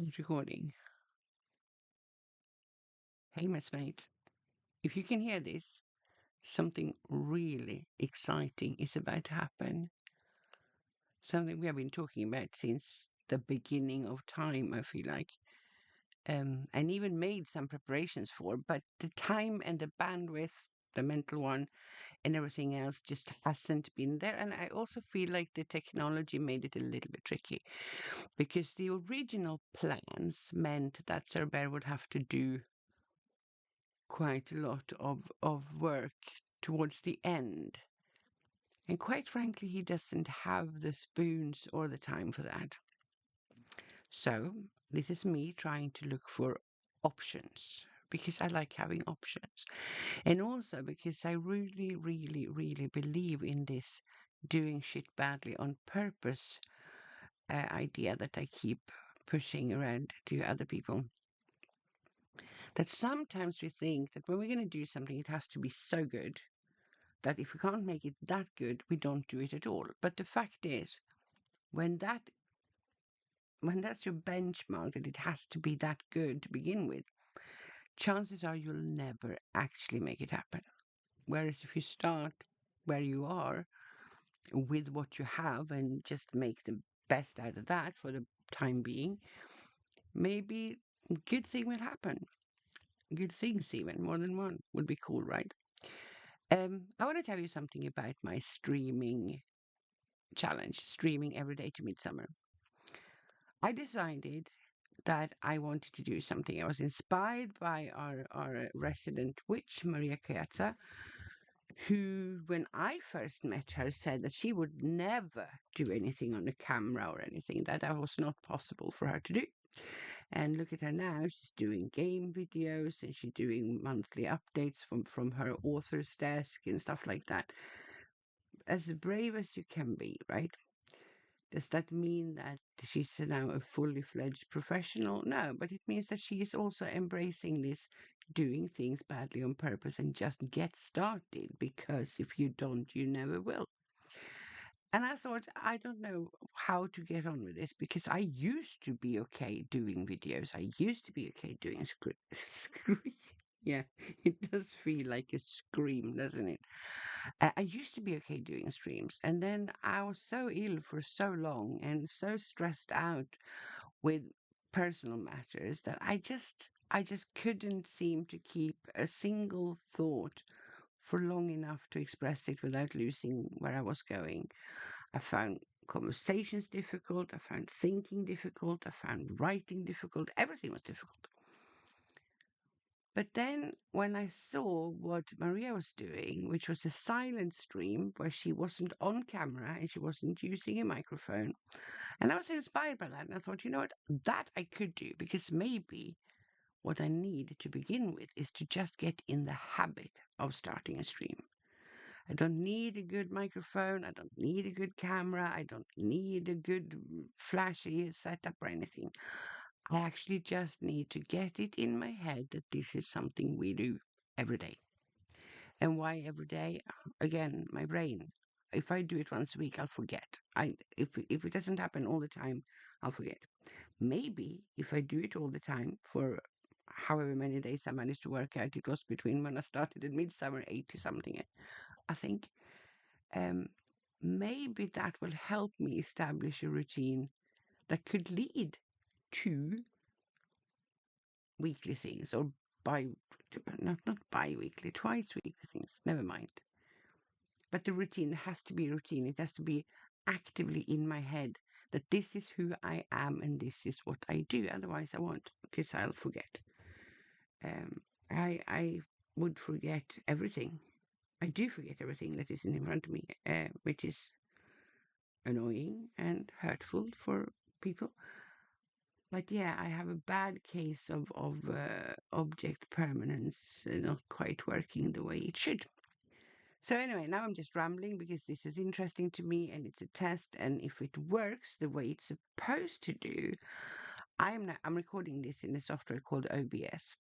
It's recording. Hey, Messmate. If you can hear this, something really exciting is about to happen. Something we have been talking about since the beginning of time, I feel like. And even made some preparations for, but the time and the bandwidth, the mental one, and everything else just hasn't been there. And I also feel like the technology made it a little bit tricky because the original plans meant that Sir Bear would have to do quite a lot of work towards the end. And quite frankly, he doesn't have the spoons or the time for that. So this is me trying to look for options because I like having options. And also because I really, really, really believe in this doing shit badly on purpose idea that I keep pushing around to other people. That sometimes we think that when we're going to do something, it has to be so good that if we can't make it that good, we don't do it at all. But the fact is, when that's your benchmark, that it has to be that good to begin with, chances are you'll never actually make it happen. Whereas if you start where you are with what you have and just make the best out of that for the time being, maybe good thing will happen. Good things, even more than one, would be cool, right? I want to tell you something about my streaming challenge, streaming every day to midsummer. I decided that I wanted to do something. I was inspired by our resident witch, Maria Chiazza, who, when I first met her, said that she would never do anything on a camera or anything, that was not possible for her to do. And look at her now, she's doing game videos and she's doing monthly updates from her author's desk and stuff like that. As brave as you can be, right? Does that mean that she's now a fully fledged professional? No, but it means that she is also embracing this doing things badly on purpose and just get started, because if you don't, you never will. And I thought, I don't know how to get on with this because I used to be okay doing videos. I used to be okay doing Yeah, it does feel like a scream, doesn't it? I used to be okay doing streams, and then I was so ill for so long and so stressed out with personal matters that I just couldn't seem to keep a single thought for long enough to express it without losing where I was going. I found conversations difficult, I found thinking difficult, I found writing difficult, everything was difficult. But then when I saw what Maria was doing, which was a silent stream where she wasn't on camera and she wasn't using a microphone, and I was inspired by that, and I thought, you know what, that I could do, because maybe what I need to begin with is to just get in the habit of starting a stream. I don't need a good microphone. I don't need a good camera. I don't need a good flashy setup or anything. I actually just need to get it in my head that this is something we do every day. And why every day? Again, my brain. If I do it once a week, I'll forget. If it doesn't happen all the time, I'll forget. Maybe if I do it all the time for however many days I managed to work out, it was between when I started in midsummer, 80 something, I think. Um, Maybe that will help me establish a routine that could lead to weekly things, or not bi-weekly, twice weekly things. Never mind. But the routine has to be a routine. It has to be actively in my head that this is who I am and this is what I do. Otherwise, I won't, because I'll forget. I would forget everything. I do forget everything that is in front of me, which is annoying and hurtful for people. But yeah, I have a bad case of object permanence not quite working the way it should. So anyway, now I'm just rambling because this is interesting to me and it's a test. And if it works the way it's supposed to do, I'm recording this in a software called OBS,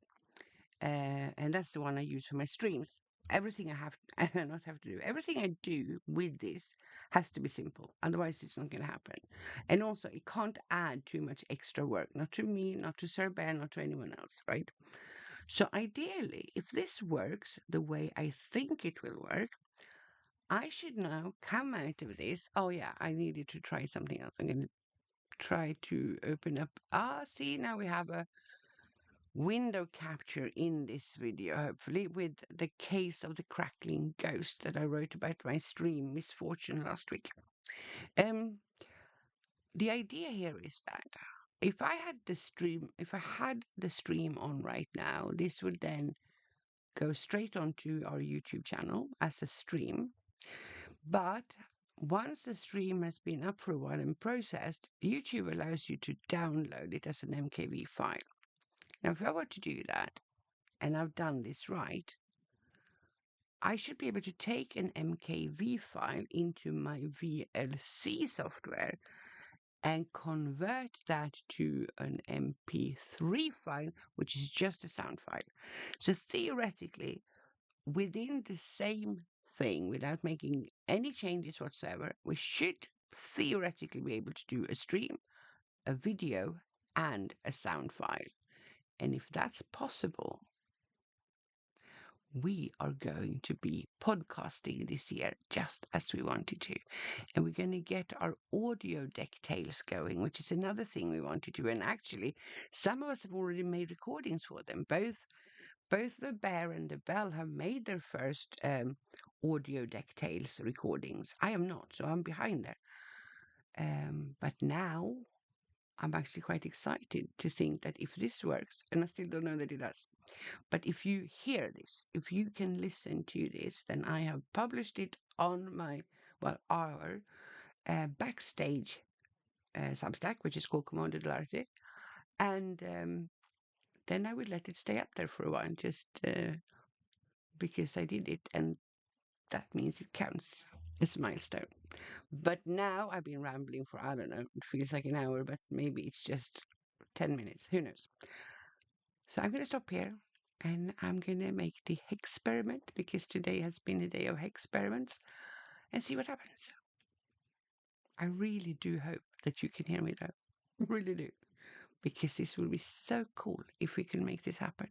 and that's the one I use for my streams. everything everything I do with this has to be simple. Otherwise, it's not going to happen. And also, it can't add too much extra work, not to me, not to Sir Bear, not to anyone else, right? So ideally, if this works the way I think it will work, I should now come out of this. Oh yeah, I needed to try something else. I'm going to try to open up. See, now we have a window capture in this video, hopefully, with the case of the crackling ghost that I wrote about my stream misfortune last week. The idea here is that if I had the stream on right now, this would then go straight onto our YouTube channel as a stream. But once the stream has been up for a while and processed, YouTube allows you to download it as an mkv file. Now, if I were to do that, and I've done this right, I should be able to take an mkv file into my VLC software and convert that to an MP3 file, which is just a sound file. So theoretically, within the same thing, without making any changes whatsoever, we should theoretically be able to do a stream, a video, and a sound file. And if that's possible, we are going to be podcasting this year just as we wanted to. And we're going to get our audio deck tales going, which is another thing we wanted to do. And actually, some of us have already made recordings for them. Both the Bear and the Bell have made their first audio deck tales recordings. I am not, so I'm behind there. But now I'm actually quite excited to think that if this works, and I still don't know that it does, but if you hear this, if you can listen to this, then I have published it on our backstage Substack, which is called Commander Dell'Arte, and then I will let it stay up there for a while, just because I did it, and that means it counts. It's a milestone. But now I've been rambling for, I don't know, it feels like an hour, but maybe it's just 10 minutes. Who knows? So I'm going to stop here and I'm going to make the experiment because today has been a day of experiments and see what happens. I really do hope that you can hear me though. Really do. Because this will be so cool if we can make this happen.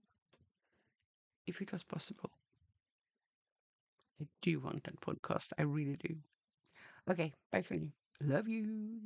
If it was possible. I do want that podcast. I really do. Okay, bye for now. Love you.